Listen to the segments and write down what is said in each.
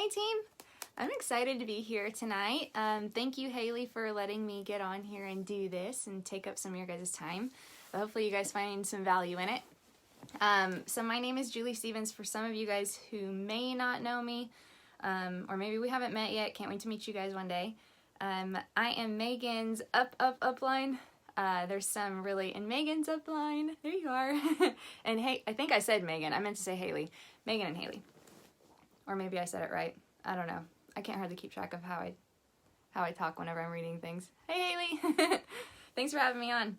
Hi team! I'm excited to be here tonight. Thank you, Haley, for letting me get on here and do this and take up some of your guys' time. But hopefully you guys find some value in it. So my name is Julie Stevens. For some of you guys who may not know me, or maybe we haven't met yet, can't wait to meet you guys one day. I am Megan's upline. There's some really in Megan's upline. There you are. And hey, I think I said Megan. I meant to say Haley. Megan and Haley. Or maybe I said it right. I don't know. I can't hardly keep track of how I talk whenever I'm reading things. Hey Haley! Thanks for having me on.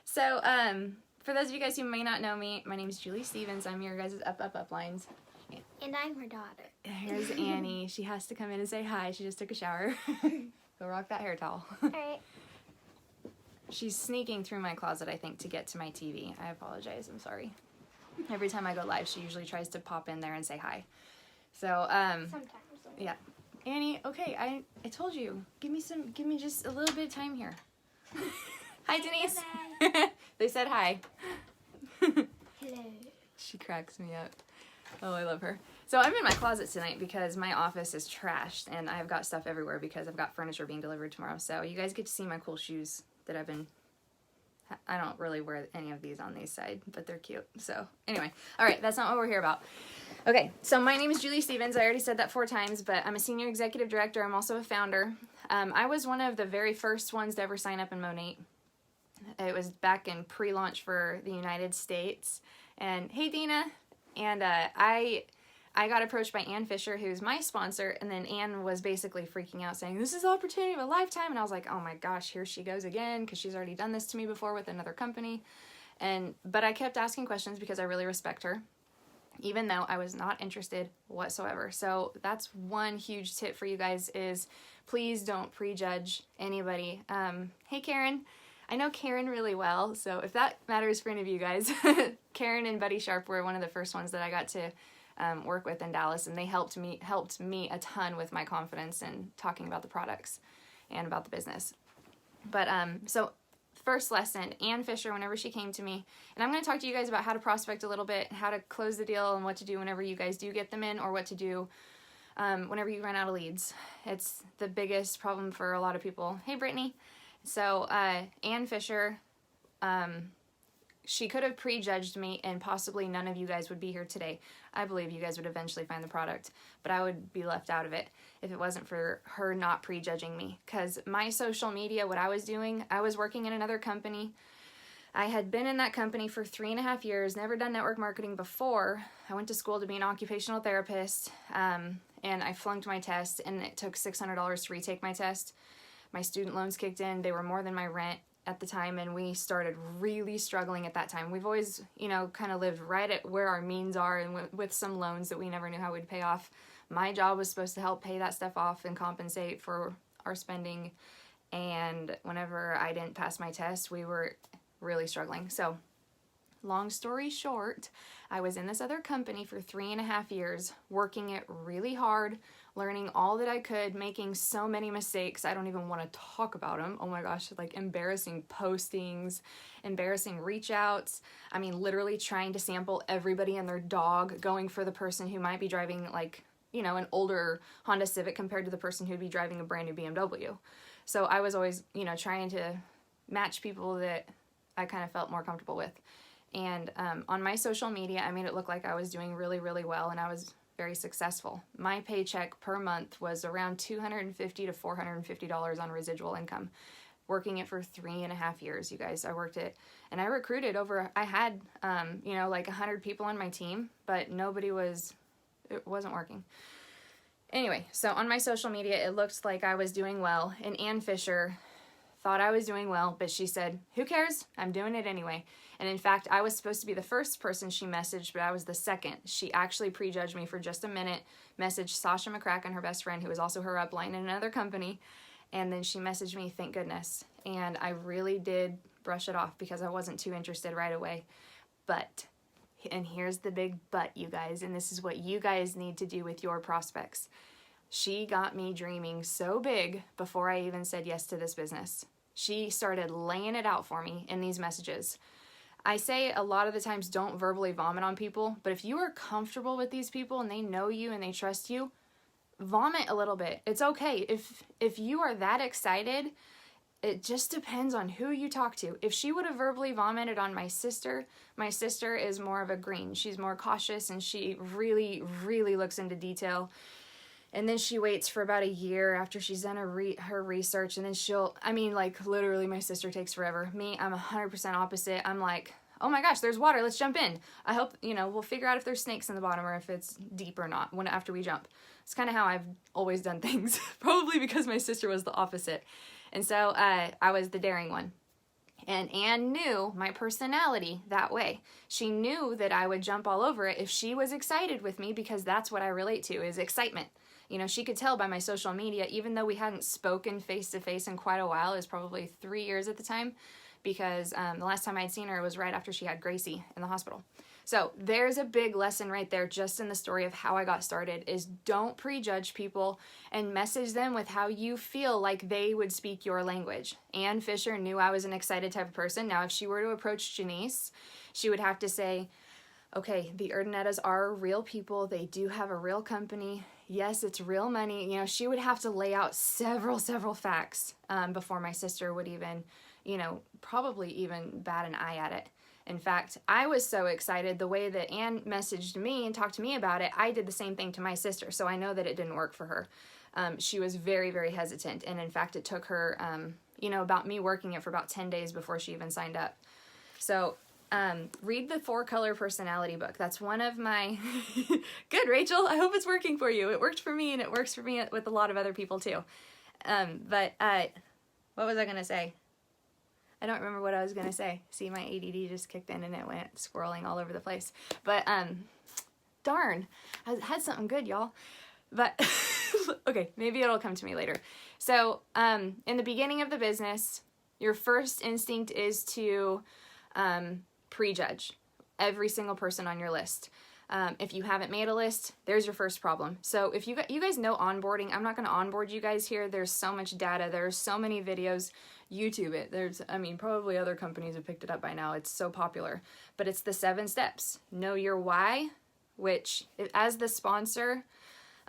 So, for those of you guys who may not know me, my name is Julie Stevens. I'm your guys' uplines. And I'm her daughter. Here's Annie. She has to come in and say hi. She just took a shower. Go rock that hair towel. Alright. She's sneaking through my closet, I think, to get to my TV. I apologize. I'm sorry. Every time I go live, she usually tries to pop in there and say hi. So, Sometimes. yeah. Annie, okay, I told you. Give me just a little bit of time here. Hi, Denise. They said hi. Hello. She cracks me up. Oh, I love her. So I'm in my closet tonight because my office is trashed and I've got stuff everywhere because I've got furniture being delivered tomorrow. So you guys get to see my cool shoes that I don't really wear any of these on these side, but they're cute. So anyway, all right, that's not what we're here about. Okay, so my name is Julie Stevens. I already said that 4 times, but I'm a senior executive director. I'm also a founder. I was one of the very first ones to ever sign up in Monate. It was back in pre-launch for the United States. And hey, Dina. And I got approached by Ann Fisher, who's my sponsor, and then Ann was basically freaking out saying, this is the opportunity of a lifetime. And I was like, oh my gosh, here she goes again, because she's already done this to me before with another company. But I kept asking questions because I really respect her, even though I was not interested whatsoever. So that's one huge tip for you guys is please don't prejudge anybody. Hey, Karen. I know Karen really well, so if that matters for any of you guys, Karen and Buddy Sharp were one of the first ones that I got to work with in Dallas, and they helped me a ton with my confidence and talking about the products and about the business. But so first lesson, Ann Fisher, whenever she came to me, and I'm going to talk to you guys about how to prospect a little bit, how to close the deal, and what to do whenever you guys do get them in, or what to do whenever you run out of leads. It's the biggest problem for a lot of people. Hey, Brittany. So Ann Fisher, she could have prejudged me and possibly none of you guys would be here today. I believe you guys would eventually find the product, but I would be left out of it if it wasn't for her not prejudging me. Because my social media, what I was doing, I was working in another company. I had been in that company for 3.5 years, never done network marketing before. I went to school to be an occupational therapist, and I flunked my test, and it took $600 to retake my test. My student loans kicked in. They were more than my rent at the time, and we started really struggling at that time. We've always, kind of lived right at where our means are and with some loans that we never knew how we'd pay off. My job was supposed to help pay that stuff off and compensate for our spending, and whenever I didn't pass my test, we were really struggling. So, long story short, I was in this other company for 3.5 years, working it really hard, learning all that I could, making so many mistakes. I don't even want to talk about them. Oh my gosh, like embarrassing postings, embarrassing reach outs. I mean, literally trying to sample everybody and their dog, going for the person who might be driving an older Honda Civic compared to the person who'd be driving a brand new BMW. So I was always, trying to match people that I kind of felt more comfortable with. And on my social media, I made it look like I was doing really, really well, and I was very successful. My paycheck per month was around $250 to $450 on residual income, working it for 3.5 years, you guys. I worked it, and I recruited I had, 100 people on my team, but it wasn't working. Anyway, so on my social media, it looked like I was doing well, and Ann Fisher thought I was doing well, but she said, who cares? I'm doing it anyway. And in fact, I was supposed to be the first person she messaged, but I was the second. She actually prejudged me for just a minute, messaged Sasha McCracken, her best friend, who was also her upline in another company, and then she messaged me, thank goodness. And I really did brush it off because I wasn't too interested right away. But, and here's the big but, you guys, and this is what you guys need to do with your prospects. She got me dreaming so big before I even said yes to this business. She started laying it out for me in these messages. I say a lot of the times don't verbally vomit on people, but if you are comfortable with these people and they know you and they trust you, vomit a little bit. It's okay. If you are that excited, it just depends on who you talk to. If she would have verbally vomited on my sister is more of a green. She's more cautious and she really, really looks into detail. And then she waits for about a year after she's done her research, and then literally my sister takes forever. Me, I'm 100% opposite. I'm like, oh my gosh, there's water, let's jump in. I hope, we'll figure out if there's snakes in the bottom or if it's deep or not after we jump. It's kind of how I've always done things, probably because my sister was the opposite. And so I was the daring one. And Anne knew my personality that way. She knew that I would jump all over it if she was excited with me, because that's what I relate to, is excitement. She could tell by my social media, even though we hadn't spoken face-to-face in quite a while. It was probably 3 years at the time, because the last time I'd seen her was right after she had Gracie in the hospital. So there's a big lesson right there just in the story of how I got started, is don't prejudge people and message them with how you feel like they would speak your language. Ann Fisher knew I was an excited type of person. Now, if she were to approach Janice, she would have to say, okay, the Urdanettas are real people. They do have a real company. Yes, it's real money. She would have to lay out several facts before my sister would even, probably even bat an eye at it. In fact, I was so excited the way that Anne messaged me and talked to me about it, I did the same thing to my sister. So I know that it didn't work for her. She was very, very hesitant. And in fact, it took her, about me working it for about 10 days before she even signed up. So read the 4-Color Personality book. That's one of my... Good, Rachel. I hope it's working for you. It worked for me, and it works for me with a lot of other people too. What was I going to say? I don't remember what I was going to say. See, my ADD just kicked in and it went squirreling all over the place. But, darn. I had something good, y'all. But, okay, maybe it'll come to me later. So, in the beginning of the business, your first instinct is to prejudge every single person on your list. If you haven't made a list, there's your first problem. So if you guys know onboarding, I'm not going to onboard you guys here. There's so much data. There's so many videos. YouTube it. Probably other companies have picked it up by now. It's so popular. But it's the 7 steps. Know your why, which as the sponsor,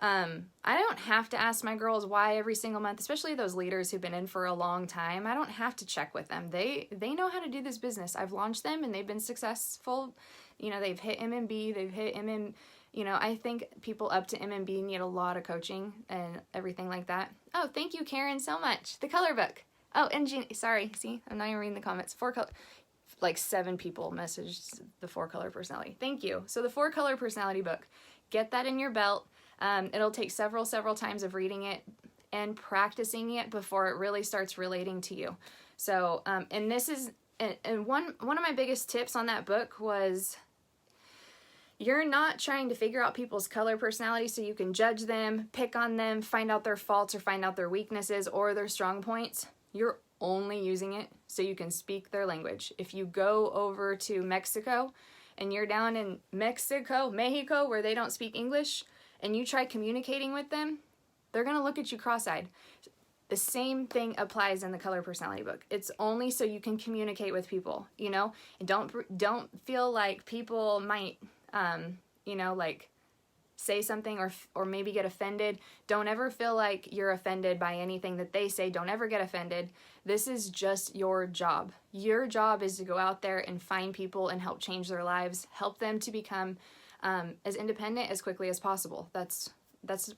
I don't have to ask my girls why every single month, especially those leaders who've been in for a long time. I don't have to check with them. They know how to do this business. I've launched them and they've been successful. They've hit MMB, they've hit I think people up to MMB need a lot of coaching and everything like that. Oh, thank you, Karen, so much. The color book. Oh, and Jeannie, sorry, see, I'm not even reading the comments. 4-color, like 7 people messaged the 4-Color Personality. Thank you. So the 4-Color Personality book, get that in your belt. It'll take several times of reading it and practicing it before it really starts relating to you. So, and this is, and one of my biggest tips on that book was, you're not trying to figure out people's color personality so you can judge them, pick on them, find out their faults or find out their weaknesses or their strong points. You're only using it so you can speak their language. If you go over to Mexico and you're down in Mexico, where they don't speak English, and you try communicating with them, they're going to look at you cross-eyed. The same thing applies in the color personality book. It's only so you can communicate with people, and don't feel like people might, say something or maybe get offended. Don't ever feel like you're offended by anything that they say. Don't ever get offended. This is just your job. Your job is to go out there and find people and help change their lives, help them to become as independent as quickly as possible. That's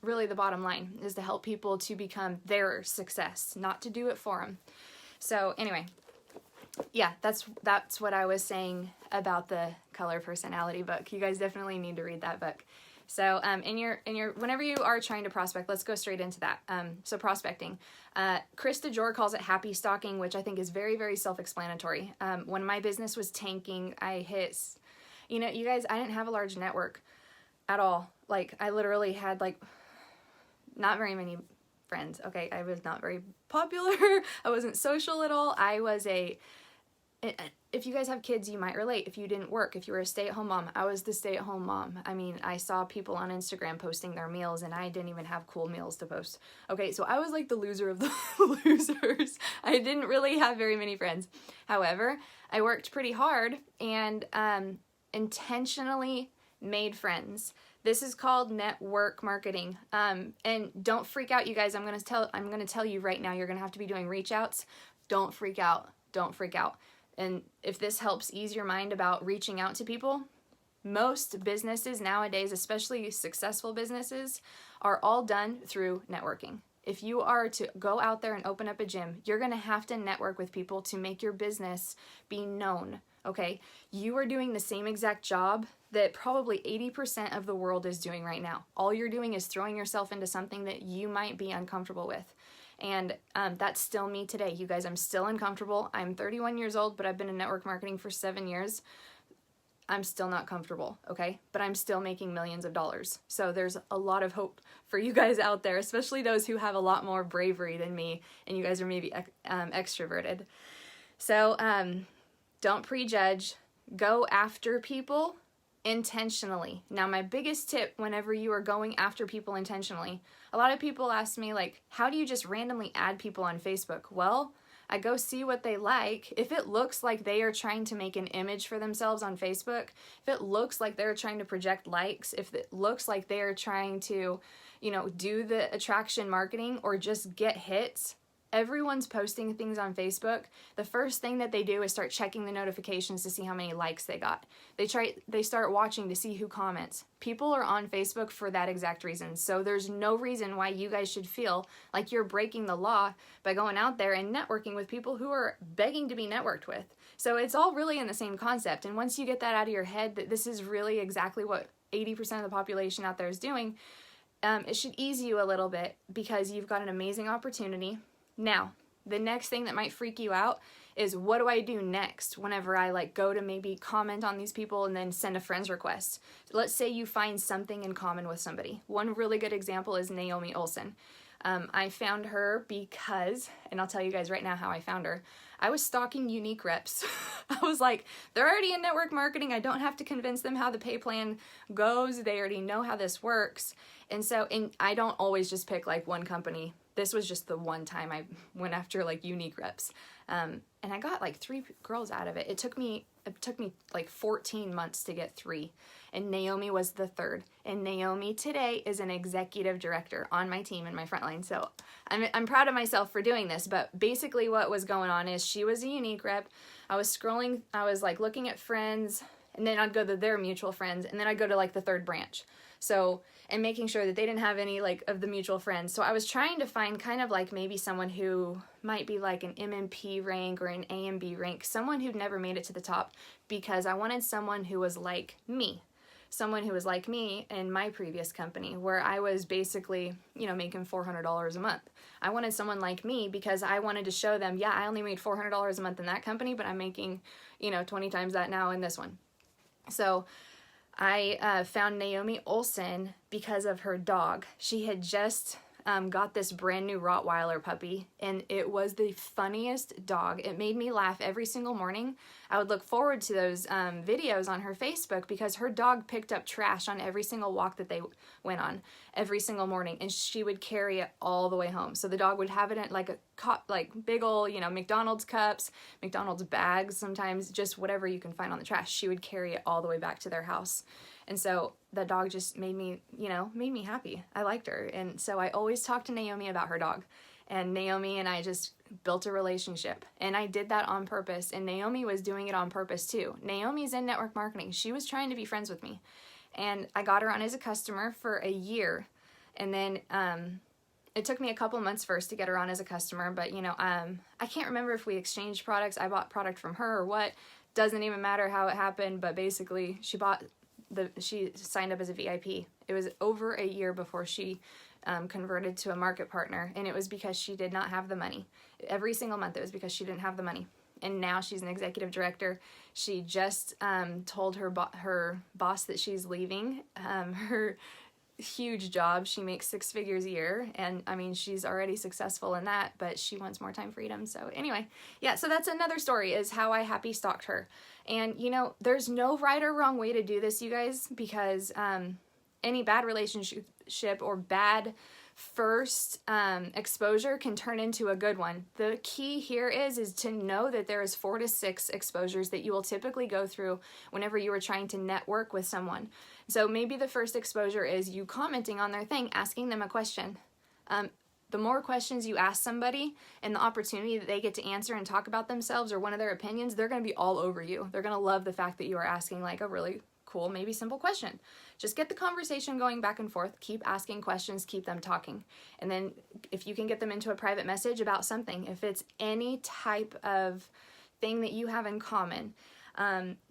really the bottom line, is to help people to become their success, not to do it for them. So anyway, yeah, that's what I was saying about the color personality book. You guys definitely need to read that book. So in your whenever you are trying to prospect, let's go straight into that. So prospecting. Chris DeJour calls it happy stalking, which I think is very, very self-explanatory. When my business was tanking, I hit, you guys, I didn't have a large network at all. Like, I literally had not very many friends. Okay, I was not very popular. I wasn't social at all. If you guys have kids, you might relate. If you didn't work, if you were a stay-at-home mom, I was the stay-at-home mom. I saw people on Instagram posting their meals, and I didn't even have cool meals to post. Okay, so I was like the loser of the losers. I didn't really have very many friends. However, I worked pretty hard and intentionally made friends This is called network marketing. And don't freak out, you guys. I'm gonna tell you right now, you're gonna have to be doing reach outs. Don't freak out. Don't freak out. And if this helps ease your mind about reaching out to people, most businesses nowadays, especially successful businesses, are all done through networking. If you are to go out there and open up a gym, you're going to have to network with people to make your business be known, okay? You are doing the same exact job that probably 80% of the world is doing right now. All you're doing is throwing yourself into something that you might be uncomfortable with. And that's still me today. You guys, I'm still uncomfortable. I'm 31 years old, but I've been in network marketing for 7 years. I'm still not comfortable, okay? But I'm still making millions of dollars. So there's a lot of hope for you guys out there, especially those who have a lot more bravery than me, and you guys are maybe extroverted. So don't prejudge. Go after people intentionally. Now, my biggest tip whenever you are going after people intentionally, a lot of people ask me, like, how do you just randomly add people on Facebook? Well, I go see what they like. If it looks like they are trying to make an image for themselves on Facebook, if it looks like they're trying to project likes, if it looks like they are trying to, do the attraction marketing or just get hits, everyone's posting things on Facebook. The first thing that they do is start checking the notifications to see how many likes they got. They start watching to see who comments. People are on Facebook for that exact reason. So there's no reason why you guys should feel like you're breaking the law by going out there and networking with people who are begging to be networked with. So it's all really in the same concept. And once you get that out of your head, that this is really exactly what 80% of the population out there is doing, it should ease you a little bit because you've got an amazing opportunity. Now, the next thing that might freak you out is, what do I do next whenever I go to maybe comment on these people and then send a friend's request? Let's say you find something in common with somebody. One really good example is Naomi Olson. I found her because, and I'll tell you guys right now how I found her. I was stalking unique reps. I was like, they're already in network marketing. I don't have to convince them how the pay plan goes. They already know how this works. And I don't always just pick one company. This was just the one time I went after unique reps. And I got 3 girls out of it. It took me 14 months to get 3. And Naomi was the 3rd. And Naomi today is an executive director on my team in my front line. So I'm proud of myself for doing this. But basically what was going on is she was a unique rep. I was scrolling, I was looking at friends, and then I'd go to their mutual friends, and then I'd go to the 3rd branch. So, and making sure that they didn't have any of the mutual friends. So I was trying to find kind of maybe someone who might be an MMP rank or an A and B rank, someone who'd never made it to the top, because I wanted someone who was like me. Someone who was like me in my previous company where I was basically, making $400 a month. I wanted someone like me because I wanted to show them, yeah, I only made $400 a month in that company, but I'm making, 20 times that now in this one. So I found Naomi Olson because of her dog. She had just got this brand new Rottweiler puppy, and it was the funniest dog. It made me laugh every single morning. I would look forward to those videos on her Facebook because her dog picked up trash on every single walk that they went on every single morning, and she would carry it all the way home. So the dog would have it in big old, McDonald's cups, McDonald's bags, sometimes just whatever you can find on the trash. She would carry it all the way back to their house. And so the dog just made me happy. I liked her. And so I always talked to Naomi about her dog. And Naomi and I just built a relationship. And I did that on purpose. And Naomi was doing it on purpose too. Naomi's in network marketing. She was trying to be friends with me. And I got her on as a customer for a year. And then it took me a couple months first to get her on as a customer. But, I can't remember if we exchanged products. I bought product from her or what. Doesn't even matter how it happened. But basically, she signed up as a VIP. It was over a year before she converted to a market partner, and it was because she did not have the money. Every single month it was because she didn't have the money. And now she's an executive director. She just told her boss that she's leaving her huge job. She makes 6 figures a year, and she's already successful in that, but she wants more time freedom. So anyway, yeah, so that's another story, is how I happy stalked her. And there's no right or wrong way to do this, you guys, because any bad relationship or bad first exposure can turn into a good one. The key here is to know that there is 4 to 6 exposures that you will typically go through whenever you are trying to network with someone. So maybe the first exposure is you commenting on their thing, asking them a question. The more questions you ask somebody and the opportunity that they get to answer and talk about themselves or one of their opinions, they're going to be all over you. They're going to love the fact that you are asking like a really cool, maybe simple question. Just get the conversation going back and forth. Keep asking questions, keep them talking. And then if you can get them into a private message about something, if it's any type of thing that you have in common,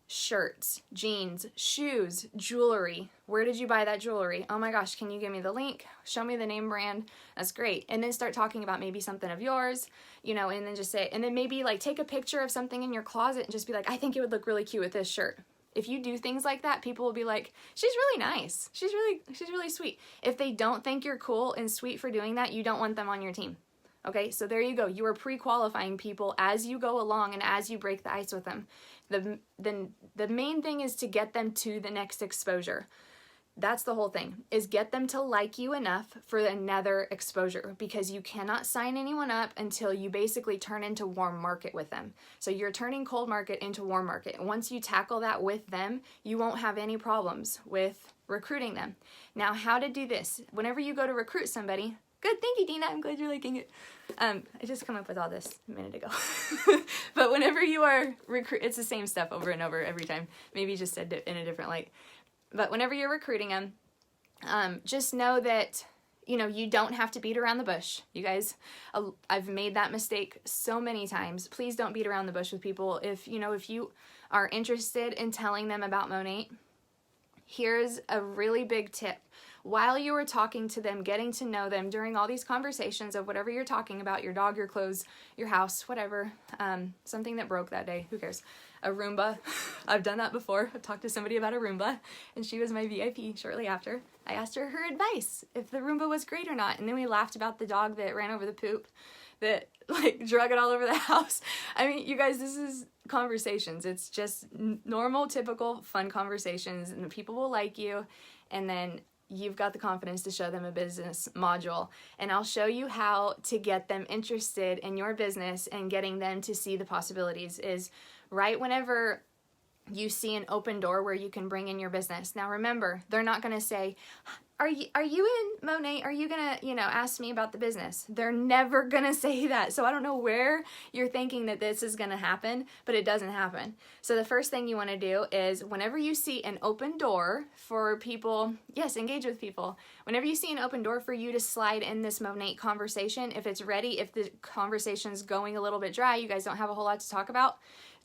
shirts, jeans, shoes, jewelry. Where did you buy that jewelry? Oh my gosh, can you give me the link? Show me the name brand. That's great. And then start talking about maybe something of yours, you know, and then just say, and then maybe like take a picture of something in your closet and just be like, I think it would look really cute with this shirt. If you do things like that, people will be like, she's really nice. She's really sweet. If they don't think you're cool and sweet for doing that, you don't want them on your team. Okay, so there you go. You are pre-qualifying people as you go along and as you break the ice with them. The main thing is to get them to the next exposure. That's the whole thing, is get them to like you enough for another exposure, because you cannot sign anyone up until you basically turn into warm market with them. So you're turning cold market into warm market. Once you tackle that with them, you won't have any problems with recruiting them. Now, how to do this? Whenever you go to recruit somebody, good, thank you, Dina. I'm glad you're liking it. I just come up with all this a minute ago. But whenever you are it's the same stuff over and over every time. Maybe just said it in a different light. But whenever you're recruiting them, just know that, you know, you don't have to beat around the bush. You guys, I've made that mistake so many times. Please don't beat around the bush with people. If you are interested in telling them about Monat, here's a really big tip. While you are talking to them, getting to know them during all these conversations of whatever you're talking about, your dog, your clothes, your house, whatever, something that broke that day, who cares? A Roomba. I've done that before. I've talked to somebody about a Roomba, and she was my VIP shortly after. I asked her advice, if the Roomba was great or not, and then we laughed about the dog that ran over the poop, that like drug it all over the house. I mean, you guys, this is conversations. It's just normal, typical, fun conversations, and the people will like you, and then you've got the confidence to show them a business module. And I'll show you how to get them interested in your business and getting them to see the possibilities is right whenever you see an open door where you can bring in your business. Now remember, they're not going to say, are you in Monat? Are you going to, ask me about the business? They're never going to say that. So I don't know where you're thinking that this is going to happen, but it doesn't happen. So the first thing you want to do is whenever you see an open door for people, yes, engage with people. Whenever you see an open door for you to slide in this Monat conversation, if it's ready, if the conversation's going a little bit dry, you guys don't have a whole lot to talk about,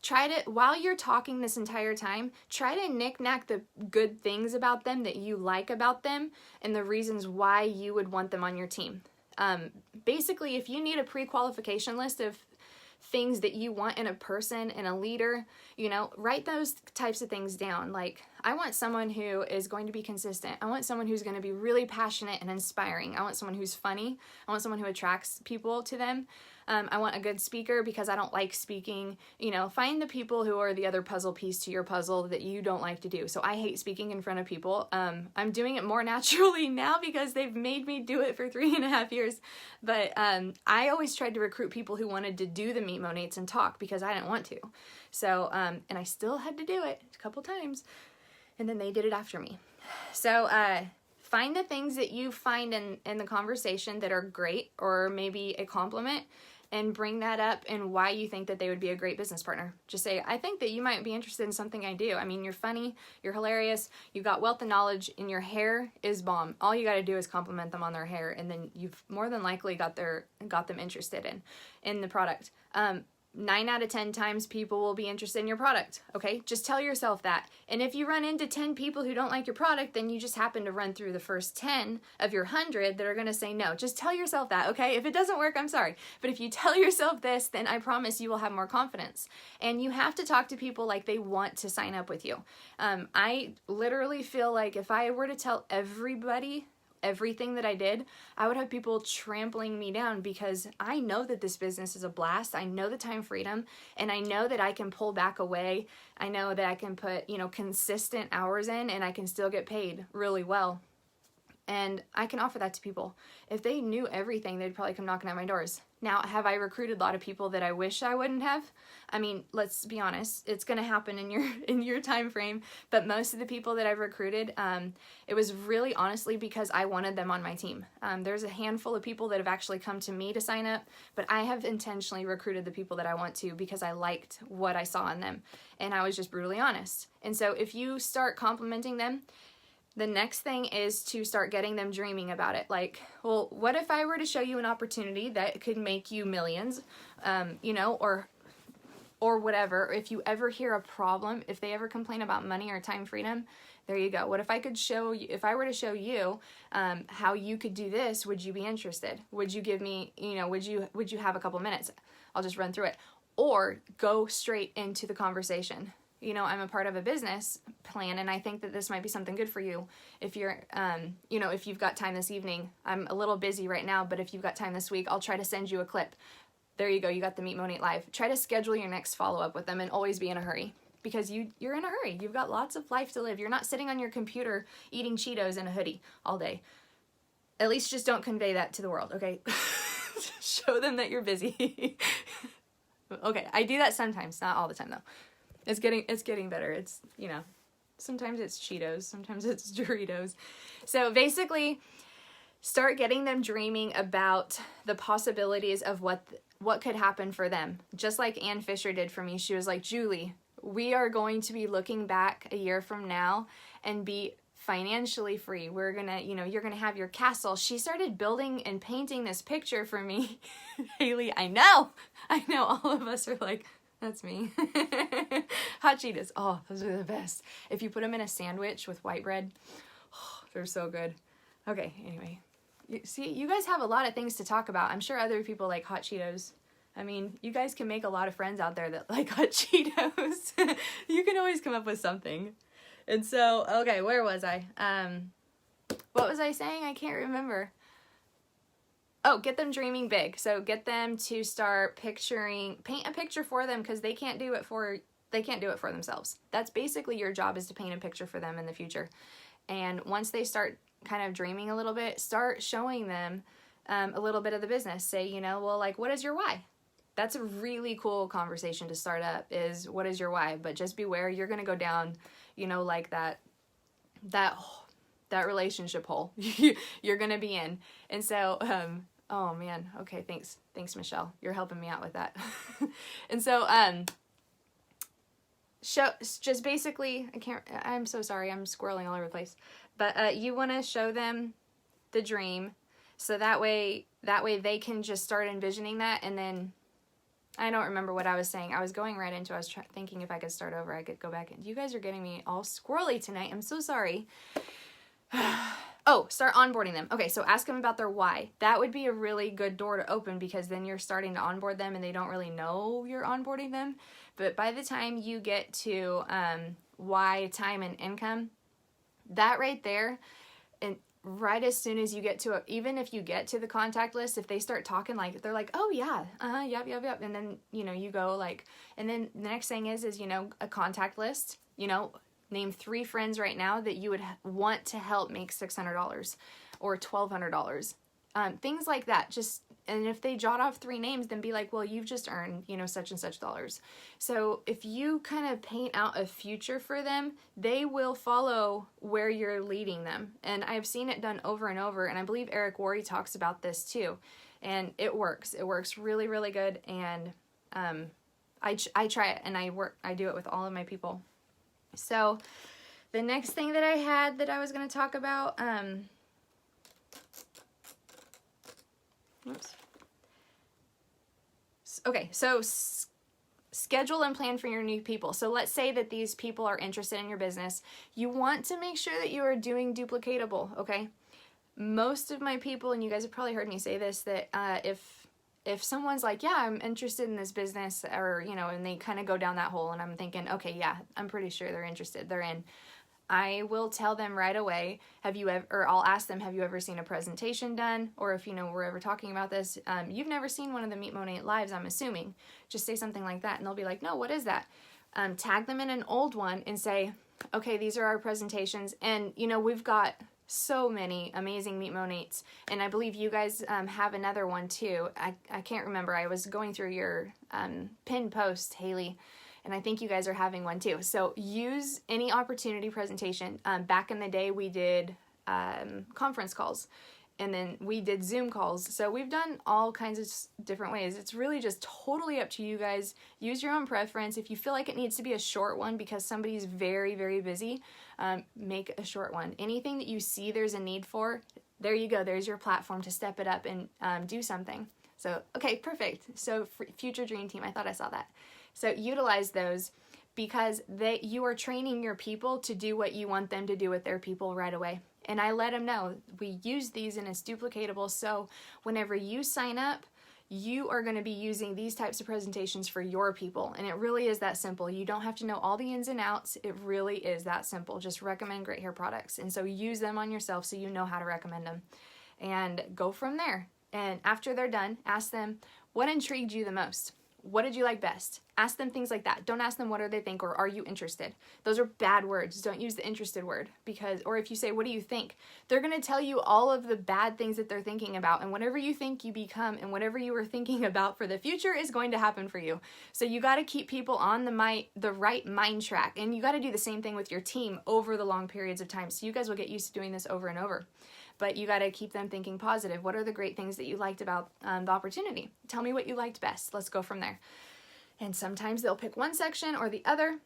try to, while you're talking this entire time, try to knick-knack the good things about them that you like about them and the reasons why you would want them on your team. Basically, if you need a pre-qualification list of things that you want in a person and a leader, write those types of things down. Like, I want someone who is going to be consistent. I want someone who's going to be really passionate and inspiring. I want someone who's funny. I want someone who attracts people to them. I want a good speaker because I don't like speaking. Find the people who are the other puzzle piece to your puzzle that you don't like to do. So I hate speaking in front of people. I'm doing it more naturally now because they've made me do it for 3.5 years. But I always tried to recruit people who wanted to do the Meet Monates and talk because I didn't want to. So, and I still had to do it a couple times. And then they did it after me. So, find the things that you find in the conversation that are great or maybe a compliment, and bring that up and why you think that they would be a great business partner. Just say, I think that you might be interested in something I do. I mean, you're funny, you're hilarious, you've got wealth of knowledge, and your hair is bomb. All you got to do is compliment them on their hair, and then you've more than likely got them interested in the product. 9 out of 10 times people will be interested in your product, okay? Just tell yourself that. And if you run into 10 people who don't like your product, then you just happen to run through the first 10 of your 100 that are going to say no. Just tell yourself that, okay? If it doesn't work, I'm sorry. But if you tell yourself this, then I promise you will have more confidence. And you have to talk to people like they want to sign up with you. I literally feel like if I were to tell everybody everything that I did, I would have people trampling me down because I know that this business is a blast. I know the time freedom, and I know that I can pull back away. I know that I can put, consistent hours in, and I can still get paid really well. And I can offer that to people. If they knew everything, they'd probably come knocking at my doors. Now, have I recruited a lot of people that I wish I wouldn't have? I mean, let's be honest, it's going to happen in your time frame. But most of the people that I've recruited, it was really honestly because I wanted them on my team. There's a handful of people that have actually come to me to sign up, but I have intentionally recruited the people that I want to because I liked what I saw in them. And I was just brutally honest. And so if you start complimenting them, the next thing is to start getting them dreaming about it. Like, well, what if I were to show you an opportunity that could make you millions, or whatever. If you ever hear a problem, if they ever complain about money or time freedom, there you go. What if I could show you, if I were to show you how you could do this, would you be interested? Would you give me, would you have a couple minutes? I'll just run through it. Or go straight into the conversation. I'm a part of a business plan, and I think that this might be something good for you. If you're, if you've got time this evening, I'm a little busy right now, but if you've got time this week, I'll try to send you a clip. There you go. You got the Meet Monate Live. Try to schedule your next follow-up with them and always be in a hurry because you're in a hurry. You've got lots of life to live. You're not sitting on your computer eating Cheetos in a hoodie all day. At least just don't convey that to the world, okay? Show them that you're busy. Okay, I do that sometimes, not all the time though. It's getting better. It's, sometimes it's Cheetos, sometimes it's Doritos. So basically, start getting them dreaming about the possibilities of what could happen for them. Just like Ann Fisher did for me. She was like, Julie, we are going to be looking back a year from now and be financially free. We're gonna, you're gonna have your castle. She started building and painting this picture for me. Haley, I know all of us are like, that's me. Hot Cheetos. Oh, those are the best. If you put them in a sandwich with white bread, oh, they're so good. Okay, anyway. You guys have a lot of things to talk about. I'm sure other people like Hot Cheetos. I mean, you guys can make a lot of friends out there that like Hot Cheetos. You can always come up with something. And so, okay, where was I? What was I saying? I can't remember. Oh, get them dreaming big. So get them to start paint a picture for them because they can't do it for themselves. That's basically your job, is to paint a picture for them in the future. And once they start kind of dreaming a little bit, start showing them a little bit of the business. Say, what is your why? That's a really cool conversation to start up, is what is your why? But just beware, you're going to go down, like that relationship hole you're going to be in. And so, oh man. Okay. Thanks, Michelle. You're helping me out with that. And so, just basically, I'm so sorry. I'm squirreling all over the place, but, you want to show them the dream. So that way they can just start envisioning that. And then I don't remember what I was saying. I was going right into, I was thinking if I could start over, I could go back. You guys are getting me all squirrely tonight. I'm so sorry. Oh, start onboarding them. Okay, so ask them about their why. That would be a really good door to open because then you're starting to onboard them and they don't really know you're onboarding them. But by the time you get to why, time, and income, that right there, and right as soon as you get to even if you get to the contact list, if they start talking like, they're like, oh yeah, yep. And then, you go like, and then the next thing is a contact list, name 3 friends right now that you would want to help make $600 or $1,200. Things like that. And if they jot off 3 names, then be like, well, you've just earned, such and such dollars. So if you kind of paint out a future for them, they will follow where you're leading them. And I've seen it done over and over. And I believe Eric Worre talks about this too. And it works. It works really, really good. And I try it and I do it with all of my people. So the next thing that I had that I was going to talk about, oops. Okay, so schedule and plan for your new people. So let's say that these people are interested in your business. You want to make sure that you are doing duplicatable, okay? Most of my people, and you guys have probably heard me say this, that if someone's like, yeah, I'm interested in this business, or, and they kind of go down that hole, and I'm thinking, okay, yeah, I'm pretty sure they're interested, they're in. I will tell them right away, I'll ask them, have you ever seen a presentation done? Or if, we're ever talking about this, you've never seen one of the Meet Monate Lives, I'm assuming. Just say something like that, and they'll be like, no, what is that? Tag them in an old one and say, okay, these are our presentations, and, we've got so many amazing Meet Monates, and I believe you guys have another one too. I can't remember. I was going through your pinned post, Haley, and I think you guys are having one too. So use any opportunity presentation. Back in the day, we did conference calls, and then we did Zoom calls. So we've done all kinds of different ways. It's really just totally up to you guys. Use your own preference. If you feel like it needs to be a short one because somebody's very, very busy, make a short one. Anything that you see there's a need for, there you go. There's your platform to step it up and do something. So, okay, perfect. So future dream team, I thought I saw that. So utilize those, because you are training your people to do what you want them to do with their people right away. And I let them know we use these and it's duplicatable. So whenever you sign up, you are going to be using these types of presentations for your people. And it really is that simple. You don't have to know all the ins and outs. It really is that simple. Just recommend great hair products. And so use them on yourself so you know how to recommend them. And go from there. And after they're done, ask them, what intrigued you the most? What did you like best? Ask them things like that. Don't ask them what do they think or are you interested? Those are bad words. Don't use the interested word, or if you say, what do you think? They're going to tell you all of the bad things that they're thinking about, and whatever you think you become, and whatever you were thinking about for the future is going to happen for you. So you got to keep people on the right mind track, and you got to do the same thing with your team over the long periods of time. So you guys will get used to doing this over and over. But you got to keep them thinking positive. What are the great things that you liked about the opportunity? Tell me what you liked best. Let's go from there. And sometimes they'll pick one section or the other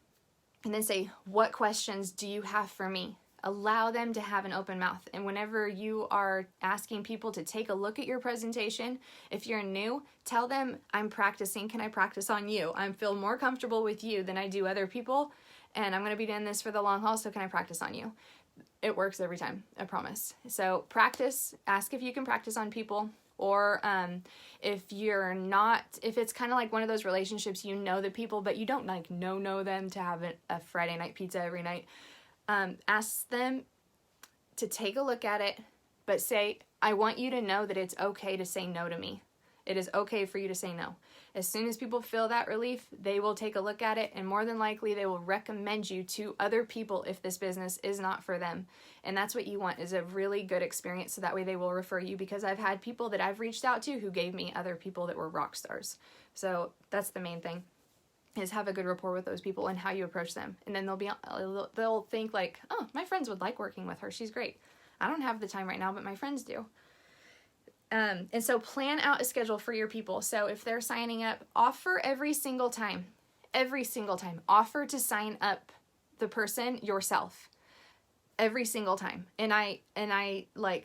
and then say, what questions do you have for me? Allow them to have an open mouth. And whenever you are asking people to take a look at your presentation, if you're new, tell them, I'm practicing. Can I practice on you? I feel more comfortable with you than I do other people. And I'm going to be doing this for the long haul, so can I practice on you? It works every time, I promise. So practice, ask if you can practice on people, or if it's kind of like one of those relationships, you know the people, but you don't like know them to have a Friday night pizza every night. Ask them to take a look at it, but say, I want you to know that it's okay to say no to me. It is okay for you to say no. As soon as people feel that relief, they will take a look at it, and more than likely they will recommend you to other people if this business is not for them. And that's what you want, is a really good experience, so that way they will refer you, because I've had people that I've reached out to who gave me other people that were rock stars. So that's the main thing, is have a good rapport with those people and how you approach them. And then they'll think like, oh, my friends would like working with her. She's great. I don't have the time right now, but my friends do. And so plan out a schedule for your people. So if they're signing up, offer every single time, offer to sign up the person yourself every single time. And I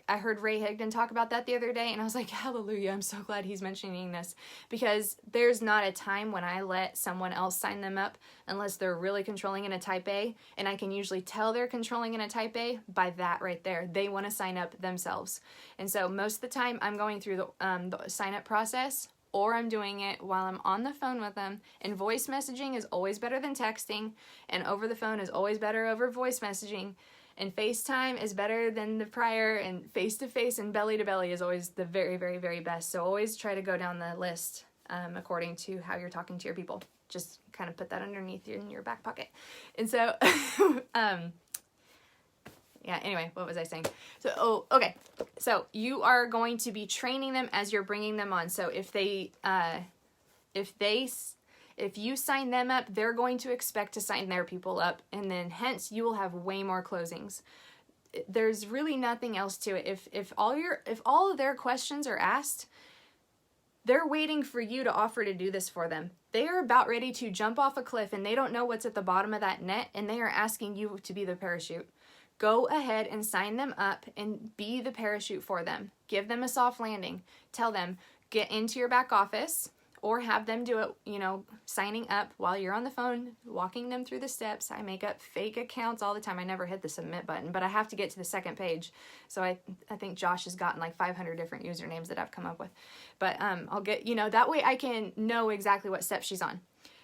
heard Ray Higdon talk about that the other day, and I was like, hallelujah, I'm so glad he's mentioning this, because there's not a time when I let someone else sign them up unless they're really controlling in a type A, and I can usually tell they're controlling in a type A by that right there. They want to sign up themselves. And so most of the time I'm going through the sign up process, or I'm doing it while I'm on the phone with them. And voice messaging is always better than texting, and over the phone is always better over voice messaging. And FaceTime is better than the prior, and face-to-face and belly-to-belly is always the very, very, very best. So always try to go down the list according to how you're talking to your people. Just kind of put that underneath in your back pocket. And so, yeah, anyway, what was I saying? So, okay. So you are going to be training them as you're bringing them on. So if you sign them up, they're going to expect to sign their people up, and then hence you will have way more closings. There's really nothing else to it. If all of their questions are asked, they're waiting for you to offer to do this for them. They are about ready to jump off a cliff, and they don't know what's at the bottom of that net, and they are asking you to be the parachute. Go ahead and sign them up and be the parachute for them. Give them a soft landing. Tell them, get into your back office, or have them do it, signing up while you're on the phone, walking them through the steps. I make up fake accounts all the time. I never hit the submit button, but I have to get to the second page. So I think Josh has gotten like 500 different usernames that I've come up with. But I'll get, that way I can know exactly what step she's on.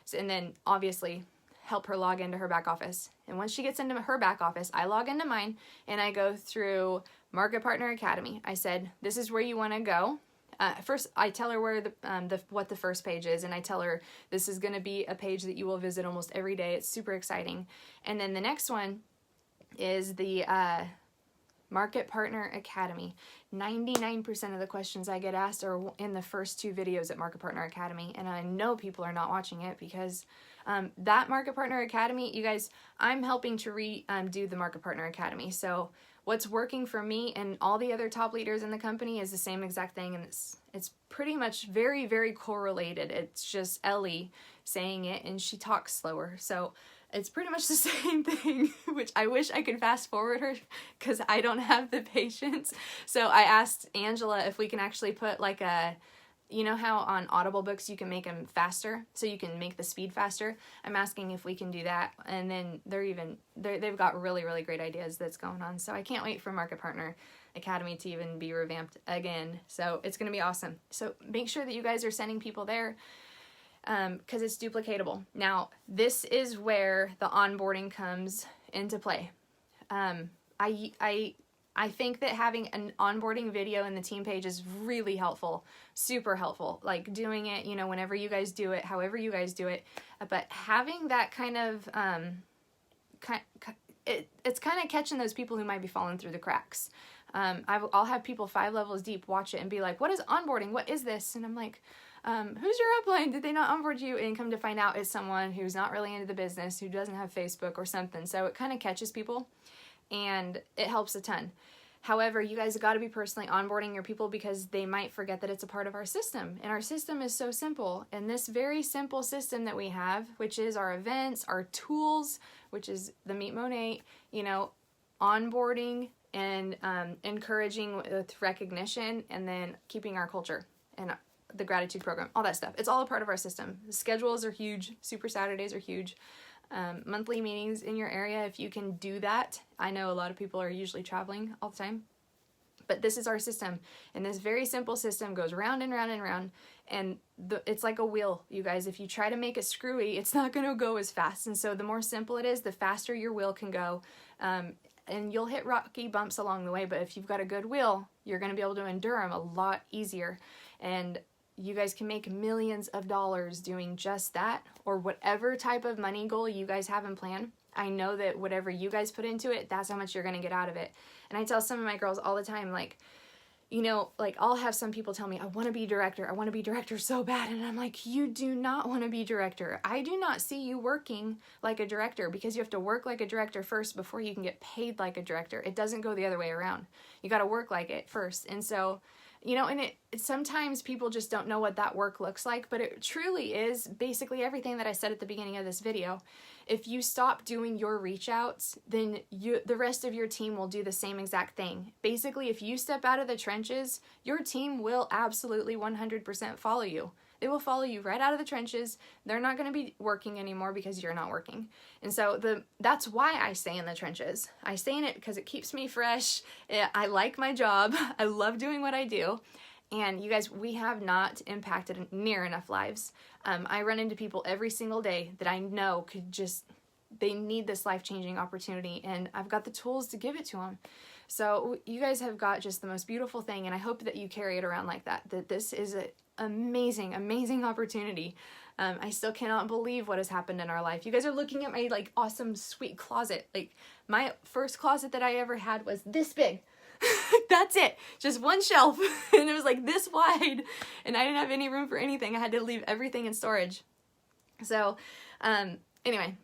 So, and then obviously help her log into her back office. And once she gets into her back office, I log into mine and I go through Market Partner Academy. I said, this is where you want to go. First, I tell her where what the first page is, and I tell her this is going to be a page that you will visit almost every day. It's super exciting. And then the next one is the Market Partner Academy. 99% of the questions I get asked are in the first 2 videos at Market Partner Academy, and I know people are not watching it because that Market Partner Academy, you guys, I'm helping to do the Market Partner Academy. So what's working for me and all the other top leaders in the company is the same exact thing, and it's pretty much very, very correlated. It's just Ellie saying it, and she talks slower. So it's pretty much the same thing, which I wish I could fast forward her because I don't have the patience. So I asked Angela if we can actually put like a, you know how on Audible books you can make them faster, so you can make the speed faster. I'm asking if we can do that, and then they've got really, really great ideas that's going on. So I can't wait for Market Partner Academy to even be revamped again. So it's going to be awesome. So make sure that you guys are sending people there, because it's duplicatable. Now, this is where the onboarding comes into play. I think that having an onboarding video in the team page is really helpful, super helpful. Like doing it, you know, whenever you guys do it, however you guys do it, but having that kind of, it's kind of catching those people who might be falling through the cracks. I'll have people 5 levels deep watch it and be like, what is onboarding? What is this? And I'm like, who's your upline? Did they not onboard you? And come to find out it's someone who's not really into the business, who doesn't have Facebook or something. So it kind of catches people, and it helps a ton. However, you guys got to be personally onboarding your people because they might forget that it's a part of our system. And our system is so simple. And this very simple system that we have, which is our events, our tools, which is the Meet Monate, you know, onboarding and encouraging with recognition, and then keeping our culture and the gratitude program, all that stuff. It's all a part of our system. The schedules are huge. Super Saturdays are huge. Monthly meetings in your area, if you can do that. I know a lot of people are usually traveling all the time, but this is our system, and this very simple system goes round and round and round, and it's like a wheel, you guys. If you try to make it screwy, it's not going to go as fast, and so the more simple it is, the faster your wheel can go, and you'll hit rocky bumps along the way, but if you've got a good wheel, you're going to be able to endure them a lot easier, and you guys can make millions of dollars doing just that, or whatever type of money goal you guys have in plan. I know that whatever you guys put into it, that's how much you're going to get out of it. And I tell some of my girls all the time, like, you know, like I'll have some people tell me, I want to be director. I want to be director so bad. And I'm like, you do not want to be director. I do not see you working like a director, because you have to work like a director first before you can get paid like a director. It doesn't go the other way around. You got to work like it first. And so, you know, and it sometimes people just don't know what that work looks like, but it truly is basically everything that I said at the beginning of this video. If you stop doing your reach outs, then the rest of your team will do the same exact thing. Basically, if you step out of the trenches, your team will absolutely 100% follow you. They will follow you right out of the trenches. They're not going to be working anymore because you're not working. And so that's why I stay in the trenches. I stay in it because it keeps me fresh. I like my job. I love doing what I do. And you guys, we have not impacted near enough lives. I run into people every single day that I know they need this life-changing opportunity, and I've got the tools to give it to them. So you guys have got just the most beautiful thing, and I hope that you carry it around like that this is an amazing, amazing opportunity. I still cannot believe what has happened in our life. You guys are looking at my like awesome, sweet closet. Like my first closet that I ever had was this big. That's it. Just one shelf. And it was like this wide. And I didn't have any room for anything. I had to leave everything in storage. So, anyway.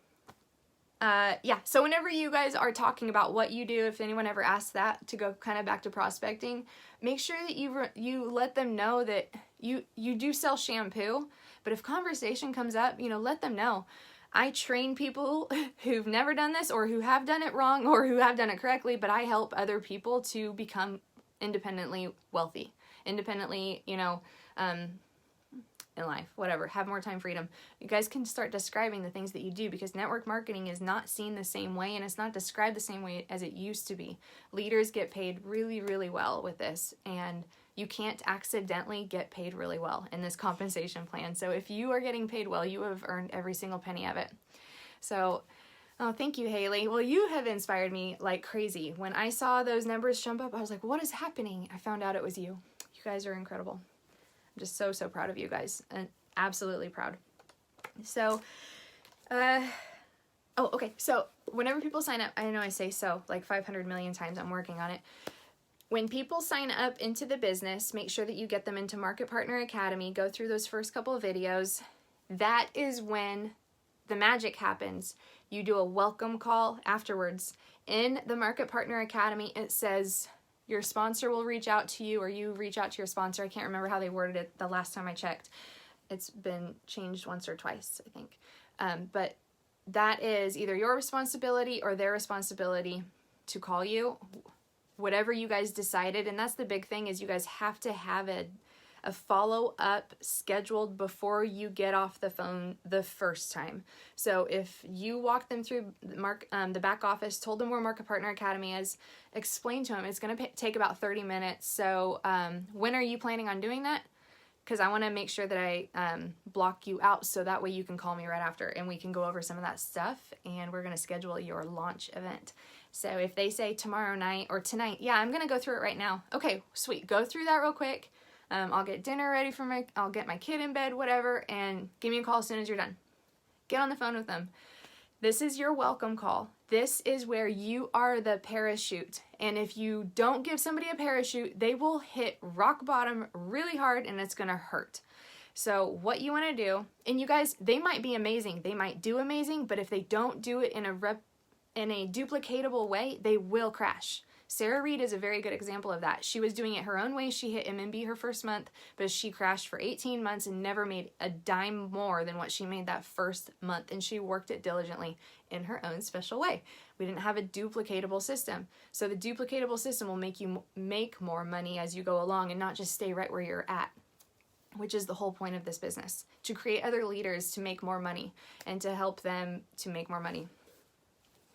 Yeah, so whenever you guys are talking about what you do, if anyone ever asks that, to go kind of back to prospecting, make sure that you let them know that you do sell shampoo, but if conversation comes up, you know, let them know. I train people who've never done this, or who have done it wrong, or who have done it correctly, but I help other people to become independently wealthy, independently, you know, in life, whatever, have more time freedom. You guys can start describing the things that you do, because network marketing is not seen the same way, and it's not described the same way as it used to be. Leaders get paid really, really well with this, and you can't accidentally get paid really well in this compensation plan. So if you are getting paid well, you have earned every single penny of it. So, oh, thank you, Haley. Well, you have inspired me like crazy. When I saw those numbers jump up, I was like, what is happening? I found out it was you. You guys are incredible. I'm just so, so proud of you guys, and absolutely proud. So, Oh, okay. So whenever people sign up, I know I say so like 500 million times. I'm working on it. When people sign up into the business, make sure that you get them into Market Partner Academy. Go through those first couple of videos. That is when the magic happens. You do a welcome call afterwards. In the Market Partner Academy, it says your sponsor will reach out to you, or you reach out to your sponsor. I can't remember how they worded it the last time I checked. It's been changed once or twice, I think. But that is either your responsibility or their responsibility to call you, whatever you guys decided. And that's the big thing, is you guys have to have a follow-up scheduled before you get off the phone the first time. So if you walk them through the back office, told them where Market Partner Academy is, explain to them it's going to take about 30 minutes. So when are you planning on doing that? Because I want to make sure that I block you out, so that way you can call me right after and we can go over some of that stuff, and we're going to schedule your launch event. So if they say tomorrow night or tonight, yeah, I'm going to go through it right now. Okay, sweet. Go through that real quick. I'll get dinner ready I'll get my kid in bed, whatever, and give me a call as soon as you're done. Get on the phone with them. This is your welcome call. This is where you are the parachute. And if you don't give somebody a parachute, they will hit rock bottom really hard and it's going to hurt. So what you want to do, and you guys, they might be amazing. They might do amazing, but if they don't do it in a duplicatable way, they will crash. Sarah Reed is a very good example of that. She was doing it her own way. She hit MMB her first month, but she crashed for 18 months and never made a dime more than what she made that first month. And she worked it diligently in her own special way. We didn't have a duplicatable system. So the duplicatable system will make you make more money as you go along and not just stay right where you're at, which is the whole point of this business, to create other leaders to make more money and to help them to make more money.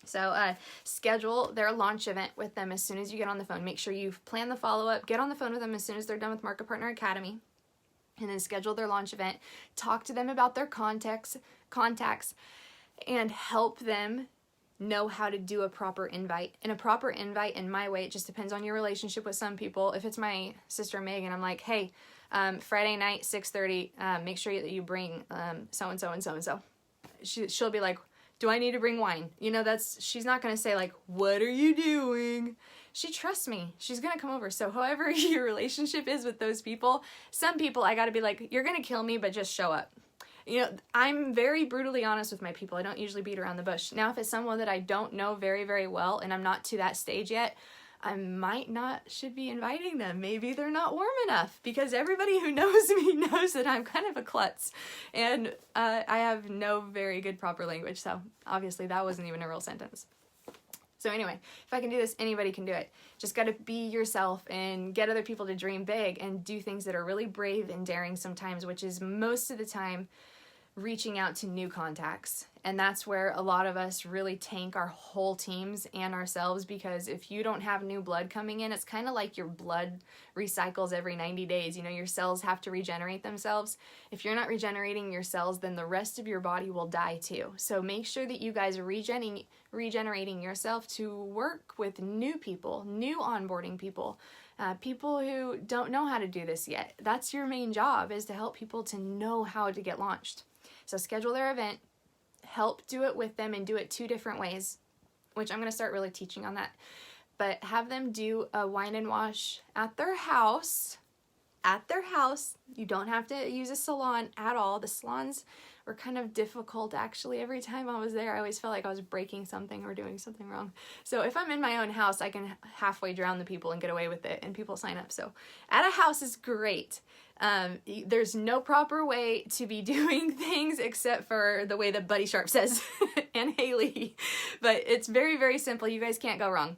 So schedule their launch event with them as soon as you get on the phone. Make sure you plan the follow-up. Get on the phone with them as soon as they're done with Market Partner Academy. And then schedule their launch event. Talk to them about their contacts, and help them know how to do a proper invite. And a proper invite, in my way, it just depends on your relationship with some people. If it's my sister Megan, I'm like, hey, Friday night, 6:30, make sure that you bring so-and-so and so-and-so. She'll be like, do I need to bring wine? You know, she's not going to say like, what are you doing? She trusts me. She's going to come over. So however your relationship is with those people, some people I got to be like, you're going to kill me, but just show up. You know, I'm very brutally honest with my people. I don't usually beat around the bush. Now, if it's someone that I don't know very, very well and I'm not to that stage yet, I should be inviting them. Maybe they're not warm enough, because everybody who knows me knows that I'm kind of a klutz and I have no very good proper language. So obviously that wasn't even a real sentence. So anyway, if I can do this, anybody can do it. Just got to be yourself and get other people to dream big and do things that are really brave and daring sometimes, which is most of the time reaching out to new contacts. And that's where a lot of us really tank our whole teams and ourselves, because if you don't have new blood coming in, it's kind of like your blood recycles every 90 days. You know, your cells have to regenerate themselves. If you're not regenerating your cells, then the rest of your body will die too. So make sure that you guys are regenerating yourself to work with new people, new onboarding people, people who don't know how to do this yet. That's your main job, is to help people to know how to get launched. So schedule their event, help do it with them, and do it 2 different ways, which I'm going to start really teaching on that. But have them do a wine and wash at their house. At their house. You don't have to use a salon at all. The salons were kind of difficult, actually. Every time I was there, I always felt like I was breaking something or doing something wrong. So if I'm in my own house, I can halfway drown the people and get away with it, and people sign up. So at a house is great. There's no proper way to be doing things except for the way that Buddy Sharp says and Haley. But it's very, very simple. You guys can't go wrong.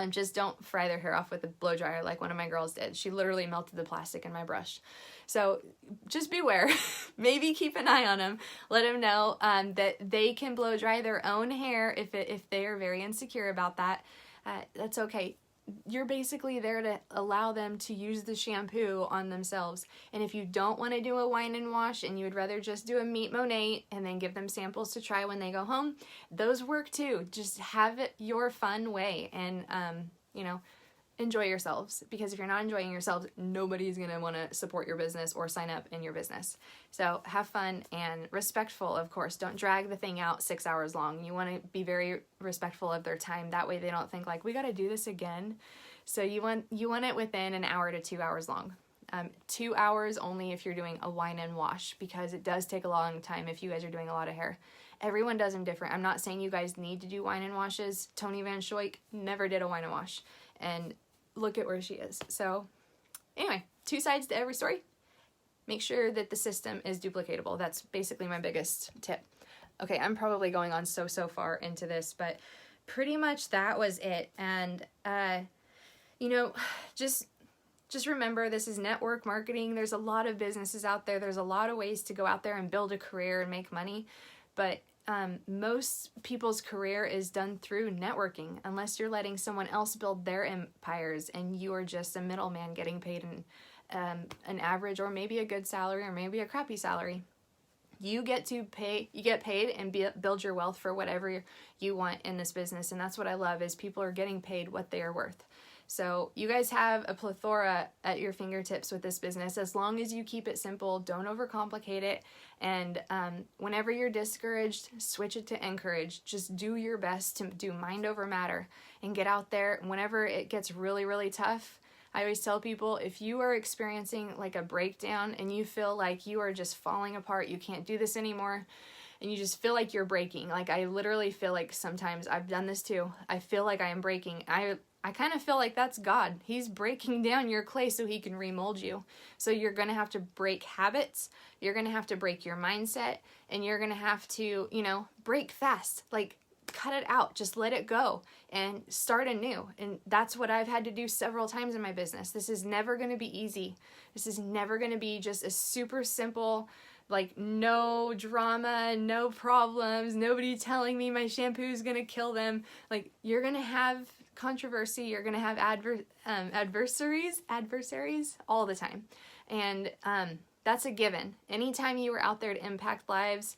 Just don't fry their hair off with a blow dryer like one of my girls did. She literally melted the plastic in my brush. So just beware. Maybe keep an eye on them. Let them know that they can blow dry their own hair if they are very insecure about that. That's okay. You're basically there to allow them to use the shampoo on themselves. And if you don't want to do a wine and wash and you would rather just do a meet Monat and then give them samples to try when they go home, those work too. Just have it your fun way. And, you know, enjoy yourselves, because if you're not enjoying yourselves, nobody's going to want to support your business or sign up in your business. So have fun and respectful, of course. Don't drag the thing out 6 hours long. You want to be very respectful of their time. That way they don't think like, we got to do this again. So you want it within an hour to 2 hours long. 2 hours only if you're doing a wine and wash, because it does take a long time if you guys are doing a lot of hair. Everyone does them different. I'm not saying you guys need to do wine and washes. Tony Van Schoik never did a wine and wash, and look at where she is. So anyway, 2 sides to every story. Make sure that the system is duplicatable. That's basically my biggest tip. Okay, I'm probably going on so far into this, but pretty much that was it. And you know, just remember, this is network marketing. There's a lot of businesses out there. There's a lot of ways to go out there and build a career and make money. But most people's career is done through networking, unless you're letting someone else build their empires and you are just a middleman getting paid an average or maybe a good salary or maybe a crappy salary. You get paid and build your wealth for whatever you want in this business. And that's what I love, is people are getting paid what they are worth. So you guys have a plethora at your fingertips with this business, as long as you keep it simple, don't overcomplicate it, and whenever you're discouraged, switch it to encourage. Just do your best to do mind over matter and get out there. Whenever it gets really, really tough, I always tell people, if you are experiencing like a breakdown and you feel like you are just falling apart, you can't do this anymore, and you just feel like you're breaking. Like I literally feel like sometimes, I've done this too, I feel like I am breaking. I kind of feel like that's God. He's breaking down your clay so he can remold you. So you're going to have to break habits. You're going to have to break your mindset. And you're going to have to, break fast. Like, cut it out. Just let it go and start anew. And that's what I've had to do several times in my business. This is never going to be easy. This is never going to be just a super simple, like, no drama, no problems, nobody telling me my shampoo is going to kill them. Like, you're going to have controversy, you're going to have adversaries all the time. And that's a given. Anytime you are out there to impact lives,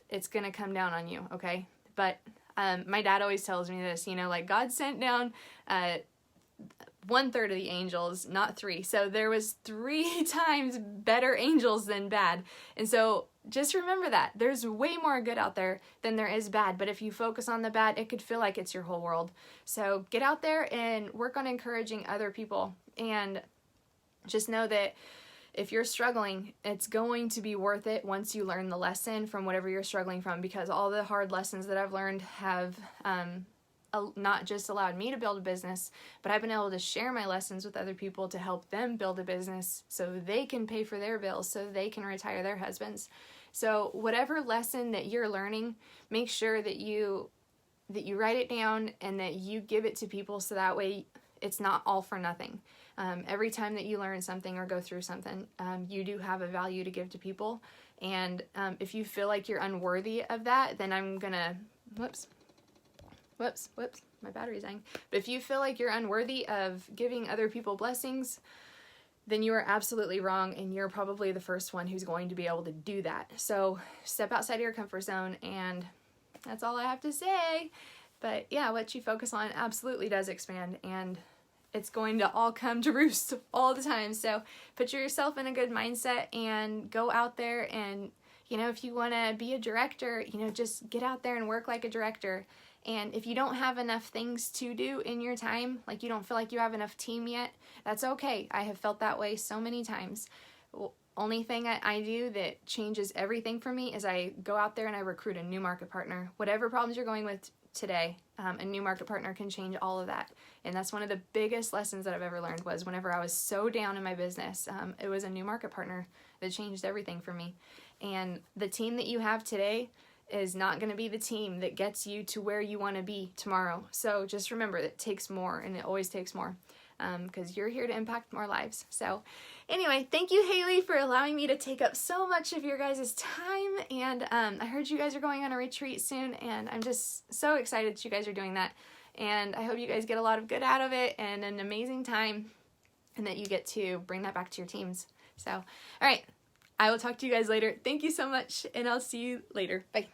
it's going to come down on you, okay? But my dad always tells me this, like God sent down 1/3 of the angels, not 3. So there was 3 times better angels than bad. And so just remember that. There's way more good out there than there is bad. But if you focus on the bad, it could feel like it's your whole world. So get out there and work on encouraging other people. And just know that if you're struggling, it's going to be worth it once you learn the lesson from whatever you're struggling from, because all the hard lessons that I've learned have not just allowed me to build a business, but I've been able to share my lessons with other people to help them build a business so they can pay for their bills, so they can retire their husbands. So whatever lesson that you're learning, make sure that you write it down and that you give it to people, so that way it's not all for nothing. Every time that you learn something or go through something, you do have a value to give to people. And if you feel like you're unworthy of that, then I'm gonna, whoops, my battery's dying. But if you feel like you're unworthy of giving other people blessings, then you are absolutely wrong, and you're probably the first one who's going to be able to do that. So step outside of your comfort zone, and that's all I have to say. But yeah, what you focus on absolutely does expand, and it's going to all come to roost all the time. So put yourself in a good mindset and go out there, and if you want to be a director, just get out there and work like a director. And if you don't have enough things to do in your time, like you don't feel like you have enough team yet, that's okay. I have felt that way so many times. Only thing I do that changes everything for me is I go out there and I recruit a new market partner. Whatever problems you're going with today, a new market partner can change all of that. And that's one of the biggest lessons that I've ever learned, was whenever I was so down in my business, it was a new market partner that changed everything for me. And the team that you have today is not going to be the team that gets you to where you want to be tomorrow. So just remember that it takes more, and it always takes more, because you're here to impact more lives. So anyway, thank you, Haley, for allowing me to take up so much of your guys' time. And I heard you guys are going on a retreat soon, and I'm just so excited that you guys are doing that. And I hope you guys get a lot of good out of it and an amazing time, and that you get to bring that back to your teams. So, all right. I will talk to you guys later. Thank you so much, and I'll see you later. Bye.